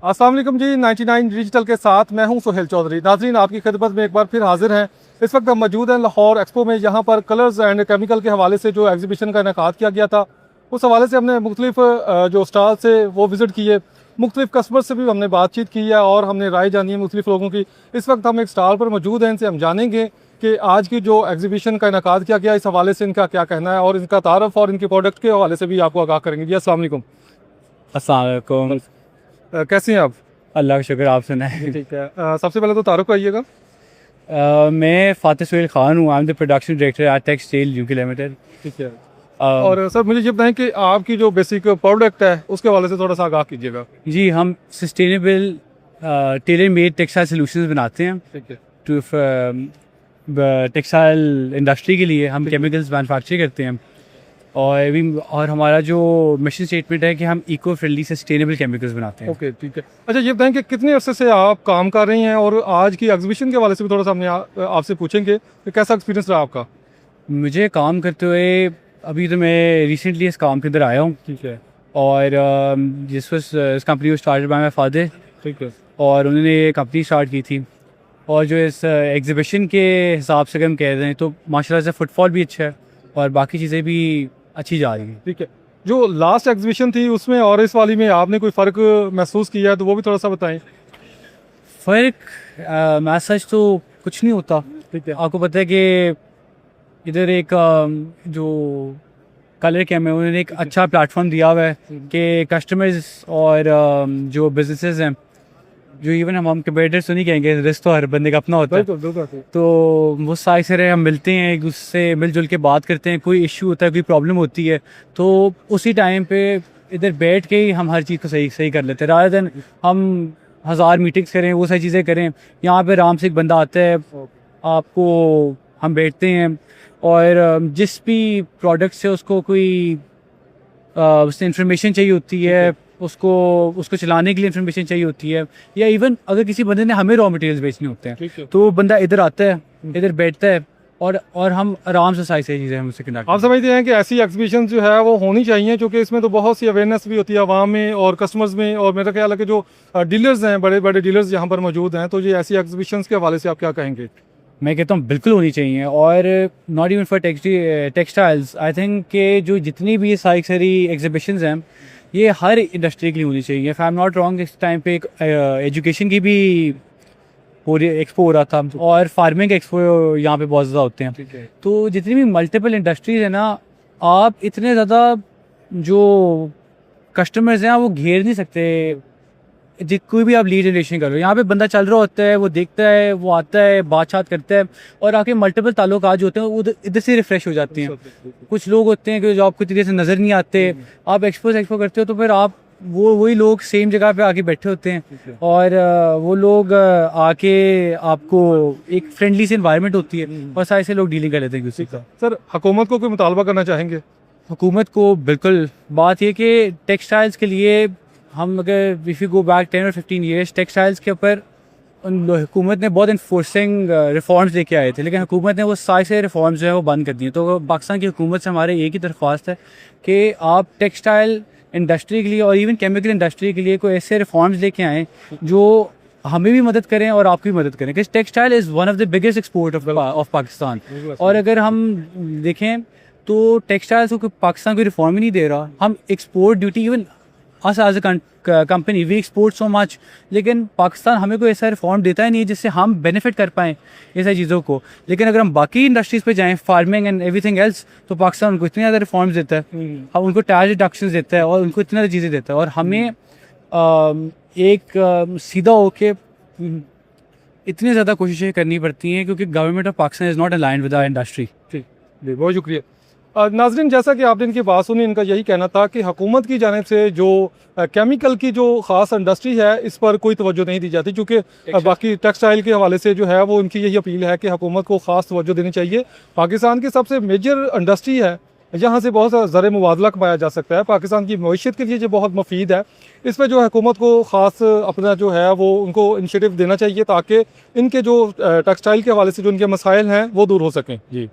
अस्सलाम वालेकुम जी। 99 डिजिटल के साथ मैं हूं सुहेल चौधरी। नाज़रीन, आपकी खिदमत में एक बार फिर हाजिर हैं। इस वक्त हम मौजूद हैं लाहौर एक्सपो में, जहां पर कलर्स एंड केमिकल के हवाले से जो एग्जीबिशन का इनेकाद किया गया था, उस हवाले से हमने मुख्तलिफ जो स्टॉल से वो विज़िट किए, मुख्तलिफ कस्टमर से भी हमने बातचीत की है और हमने राय जानी है मुख्तलिफ लोगों की। इस वक्त हम एक स्टॉल पर मौजूद हैं, इनसे हम जानेंगे कि आज की जो एग्जीबिशन का इनेकाद किया गया, इस हवाले से इनका क्या कहना है और इनका तारफ़ और इनके प्रोडक्ट के हवाले से भी आपको आगाह करेंगे। जी अस्सलाम वालेकुम। अस्सलाम वालेकुम। कैसे हैं आप? अल्लाह का शुक्र, आप सुनाएं। ठीक है। सबसे पहले तो तारुफ आइएगा। मैं फ़ातिह सुहेल ख़ान हूँ। I am the production director at textile UK limited. ठीक है। और सर मुझे ये बताएं कि आपकी जो बेसिक प्रोडक्ट है उसके हवाले से थोड़ा सा आगाह कीजिएगा। जी, हम sustainable tailor made textile solutions बनाते हैं ठीक है। टू टेक्सटाइल इंडस्ट्री के लिए। हम केमिकल्स मैन्युफैक्चर करते हैं और हमारा जो मिशन स्टेटमेंट है कि हम इको फ्रेंडली सस्टेनेबल केमिकल्स बनाते हैं। ओके, ठीक है। अच्छा, ये बताएं कि कितने अरसे से आप काम कर रही हैं और आज की एग्जीबिशन के हवाले से भी थोड़ा सा हमने आपसे पूछेंगे कि कैसा एक्सपीरियंस रहा आपका? मुझे काम करते हुए अभी तो मैं रिसेंटली इस काम के अंदर आया हूँ। ठीक है। और इस कंपनी को स्टार्टेड बाय माय फादर। ठीक है। और उन्होंने ये कंपनी स्टार्ट की थी। और जो इस एग्जीबिशन के हिसाब से अगर हम कह रहे हैं तो माशाल्लाह से फुटफॉल भी अच्छा है और बाकी चीज़ें भी अच्छी जा रही हैं। ठीक है। जो लास्ट एग्जीबिशन थी उसमें और इस वाली में आपने कोई फ़र्क महसूस किया है तो वो भी थोड़ा सा बताएं। फ़र्क मैं सच तो कुछ नहीं होता। ठीक है। आपको पता है कि इधर एक जो कलर कैम है उन्होंने एक अच्छा प्लेटफॉर्म दिया हुआ है कि कस्टमर्स और जो बिजनेसेस हैं, जो इवन हम कंपेटिटर्स तो नहीं कहेंगे, रिस्क तो हर बंदे का अपना होता है, तो वो सारे से हम मिलते हैं, एक दूसरे से मिलजुल के बात करते हैं। कोई इशू होता है, कोई प्रॉब्लम होती है तो उसी टाइम पे इधर बैठ के ही हम हर चीज़ को सही कर लेते हैं, रादर देन हम 1000 मीटिंग्स करें, वो सारी चीज़ें करें। यहाँ पे आराम से एक बंदा आता है, आपको हम बैठते हैं और जिस भी प्रोडक्ट से उसको कोई उससे इंफॉर्मेशन चाहिए होती है, उसको चलाने के लिए इंफॉर्मेशन चाहिए होती है, या इवन अगर किसी बंदे ने हमें रॉ मटेरियल्स बेचने होते हैं तो वो बंदा इधर आता है, इधर बैठता है और हम आराम से सारी चीज़ें हम उससे कनेक्ट। आप समझते हैं कि ऐसी एग्जीबिशन जो है वो होनी चाहिए, क्योंकि इसमें तो बहुत सी अवेयरनेस भी होती है आवाम में और कस्टमर्स में, और मेरा ख्याल है कि जो डीलर्स हैं, बड़े बड़े डीलर्स यहाँ पर मौजूद हैं, तो ये ऐसी एग्जीबिशन के हवाले से आप क्या कहेंगे? मैं कहता हूँ बिल्कुल होनी चाहिए। और not even for textiles, I think कि जो जितनी भी सारी एग्जीबिशंस हैं ये हर इंडस्ट्री के लिए होनी चाहिए। If I am not wrong, इस टाइम पे एक एजुकेशन की भी पूरी एक्सपो हो रहा था और फार्मिंग एक्सपो यहाँ पे बहुत ज़्यादा होते हैं। तो जितनी भी मल्टीपल इंडस्ट्रीज़ है ना, आप इतने ज़्यादा जो कस्टमर्स हैं वो घेर नहीं सकते। कोई भी आप लीड जनरेशन करो, यहाँ पे बंदा चल रहा होता है, वो देखता है, वो आता है, बात करता है और आके मल्टीपल ताल्लुकात जो होते हैं वो इधर से रिफ्रेश हो जाते हैं। कुछ लोग होते हैं कि जो आपको तरीके से नज़र नहीं आते, आप एक्सपो करते हो तो फिर आप वही लोग सेम जगह पे आके बैठे होते हैं और वो लोग आके आपको एक फ्रेंडली सी इन्वायरमेंट होती है और सारे से लोग डीलिंग कर लेते हैं किसी का। सर, हुकूमत को कोई मुतालबा करना चाहेंगे? हुकूमत को बिल्कुल, बात ये कि टेक्सटाइल्स के लिए हम अगर इफ़ यू गो बैक 10 और 15 ईयर्स, टेक्सटाइल्स के ऊपर हुकूमत ने बहुत इन्फोर्सिंग रिफॉर्म्स लेके आए थे, लेकिन हुकूमत ने वो सारे से रिफॉर्म्स जो है वो बंद कर दिए। तो पाकिस्तान की हुकूमत से हमारे एक ही दरख्वास्त है कि आप टेक्सटाइल इंडस्ट्री के लिए और इवन केमिकल इंडस्ट्री के लिए कोई ऐसे रिफॉर्म्स लेके आएँ जो हमें भी मदद करें और आपकी भी मदद करें, क्योंकि textile is one of the biggest export of Pakistan. और अगर हम देखें तो टेक्सटाइल्स को पाकिस्तान कोई रिफॉर्म ही नहीं दे रहा। हम export duty, even us as a company we export so much, लेकिन पाकिस्तान हमें कोई ऐसा रिफॉर्म देता ही नहीं जिससे हम बेनिफिट कर पाएँ ये सारी चीज़ों को। लेकिन अगर हम बाकी इंडस्ट्रीज़ पे जाएं, फार्मिंग एंड एवरीथिंग एल्स, तो पाकिस्तान उनको इतनी ज़्यादा रिफॉर्म्स देता है, हम उनको टैक्स रिडक्शंस देता है और उनको इतनी ज़्यादा चीज़ें देता है। और हमें एक सीधा होके इतनी ज़्यादा कोशिशें करनी पड़ती हैं क्योंकि government of Pakistan is not aligned with our industry. ठीक जी, बहुत शुक्रिया। नाज़रीन, जैसा कि आपने इनकी बात सुनी, इनका यही कहना था कि हुकूमत की जानिब से जो केमिकल की जो ख़ास इंडस्ट्री है इस पर कोई तवज्जो नहीं दी जाती, क्योंकि बाकी टेक्सटाइल के हवाले से जो है वो उनकी यही अपील है कि हुकूमत को ख़ास तवज्जो देनी चाहिए। पाकिस्तान की सबसे मेजर इंडस्ट्री है, यहाँ से बहुत सारा ज़र मुबादला कमाया जा सकता है, पाकिस्तान की मईशत के लिए ये बहुत मुफीद है। इस पर जो हुकूमत को ख़ास अपना जो है वो उनको इनिशिएटिव देना चाहिए ताकि इनके जो टेक्सटाइल के हवाले से जो इनके मसाइल हैं वो दूर हो सकें। जी।